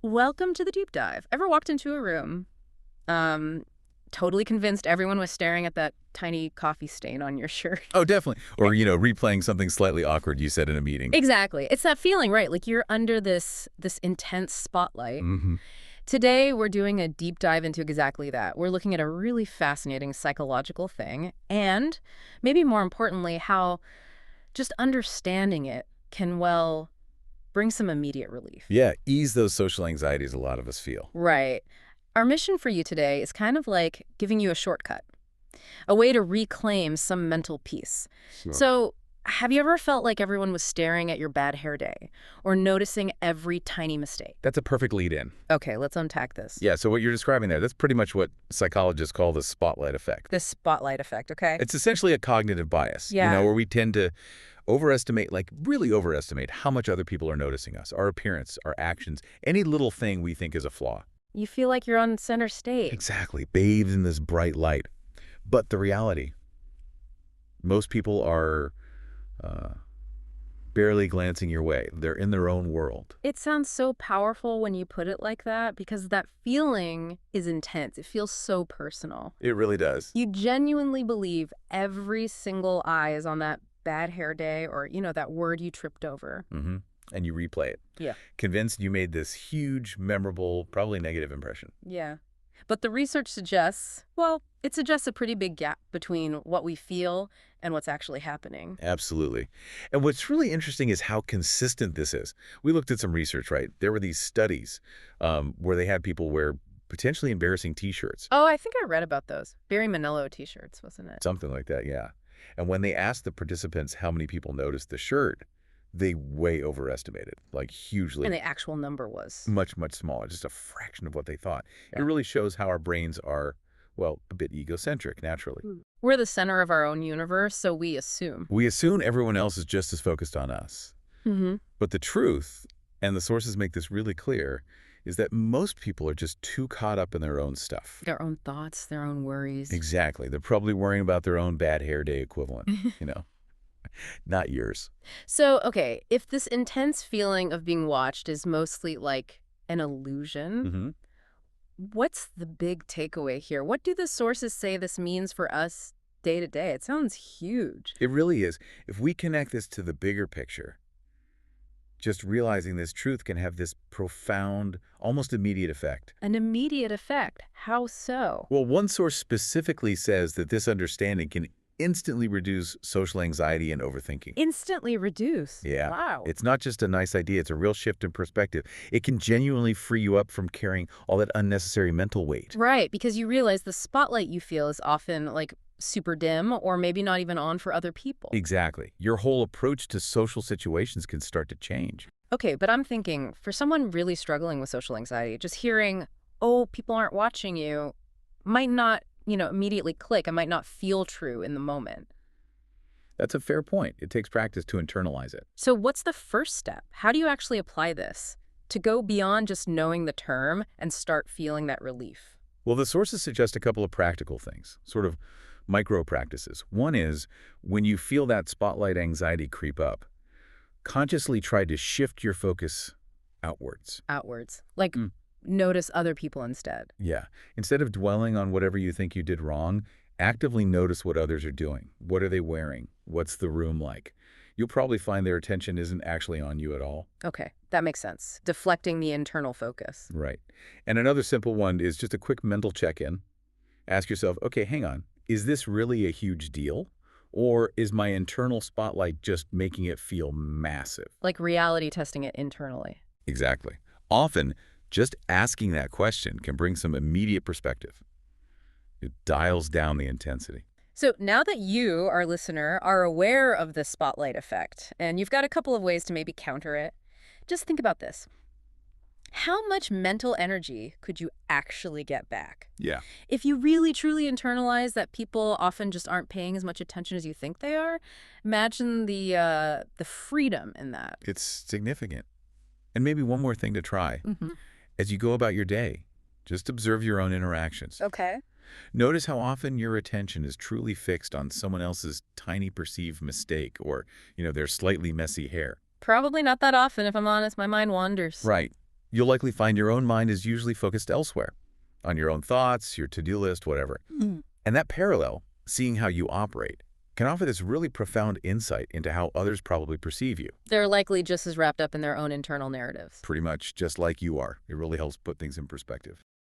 Welcome to the deep dive. Ever walked into a room, um, totally convinced everyone was staring at that tiny coffee stain on your shirt? Oh, definitely. Or, replaying something slightly awkward you said in a meeting. Exactly. It's that feeling, right? Like you're under this intense spotlight. Hmm. Today, we're doing a deep dive into exactly that. We're looking at a really fascinating psychological thing, and maybe more importantly, how just understanding it can, well, bring some immediate relief. Yeah, ease those social anxieties a lot of us feel. Right. Our mission for you today is kind of like giving you a shortcut, a way to reclaim some mental peace. Sure. So, have you ever felt like everyone was staring at your bad hair day or noticing every tiny mistake? That's a perfect lead in. Okay, let's unpack this. Yeah, so what you're describing there, that's pretty much what psychologists call the spotlight effect. This spotlight effect, okay? It's essentially a cognitive bias, Yeah. where we tend to overestimate, like really overestimate how much other people are noticing us, our appearance, our actions, any little thing we think is a flaw. You feel like you're on center stage. Exactly, bathed in this bright light. But the reality, most people are uh, barely glancing your way. They're in their own world. It sounds so powerful when you put it like that because that feeling is intense. It feels so personal. It really does. You genuinely believe every single eye is on that bad hair day or, that word you tripped over. Hmm. And you replay it, Yeah. convinced you made this huge, memorable, probably negative impression. Yeah. But the research suggests, well, it suggests a pretty big gap between what we feel and what's actually happening. Absolutely. And what's really interesting is how consistent this is. We looked at some research, right? There were these studies where they had people wear potentially embarrassing T-shirts, Oh, I think I read about those. Barry Manilow t-shirts, wasn't it? something like that, yeah. And when they asked the participants how many people noticed the shirt, they way overestimated, like hugely. And the actual number was. Much, much smaller, just a fraction of what they thought. It Yeah. really shows how our brains are, well, a bit egocentric, naturally. We're the center of our own universe, so we assume. We assume everyone else is just as focused on us. Mm-hmm. But the truth, and the sources make this really clear, is that most people are just too caught up in their own stuff. Their own thoughts, their own worries. Exactly. They're probably worrying about their own bad hair day equivalent, not yours. So, okay, if this intense feeling of being watched is mostly like an illusion, Hmm. what's the big takeaway here? What do the sources say this means for us day to day? It sounds huge. It really is. If we connect this to the bigger picture, just realizing this truth can have this profound, almost immediate effect. An immediate effect. How so? Well, one source specifically says that this understanding can instantly reduce social anxiety and overthinking. Instantly reduce. Yeah. Wow. It's not just a nice idea, it's a real shift in perspective. It can genuinely free you up from carrying all that unnecessary mental weight. Right, because you realize the spotlight you feel is often like super dim or maybe not even on for other people. Exactly. Your whole approach to social situations can start to change. Okay, but I'm thinking for someone really struggling with social anxiety, just hearing, oh, people aren't watching you might not, immediately click. It might not feel true in the moment. That's a fair point. It takes practice to internalize it. So what's the first step? How do you actually apply this to go beyond just knowing the term and start feeling that relief? Well, the sources suggest a couple of practical things, sort of micro practices. One is when you feel that spotlight anxiety creep up, consciously try to shift your focus outwards. Outwards. Like Mm. notice other people instead. Yeah. Instead of dwelling on whatever you think you did wrong, actively notice what others are doing. What are they wearing? What's the room like? You'll probably find their attention isn't actually on you at all. Okay, that makes sense. Deflecting the internal focus. Right. And another simple one is just a quick mental check-in. Ask yourself, okay, hang on. Is this really a huge deal? Or is my internal spotlight just making it feel massive? Like reality testing it internally. Exactly. Often, just asking that question can bring some immediate perspective. It dials down the intensity. So now that you, our listener, are aware of the spotlight effect, and you've got a couple of ways to maybe counter it, just think about this. How much mental energy could you actually get back? Yeah. If you really truly internalize that people often just aren't paying as much attention as you think they are, imagine the freedom in that. It's significant. And maybe one more thing to try. Mm-hmm. As you go about your day, just observe your own interactions. Okay. Notice how often your attention is truly fixed on someone else's tiny perceived mistake or, their slightly messy hair. Probably not that often, if I'm honest. My mind wanders. Right. you'll likely find your own mind is usually focused elsewhere, on your own thoughts, your to-do list, whatever. Mm. And that parallel, seeing how you operate, can offer this really profound insight into how others probably perceive you. They're likely just as wrapped up in their own internal narratives. Pretty much just like you are. It really helps put things in perspective.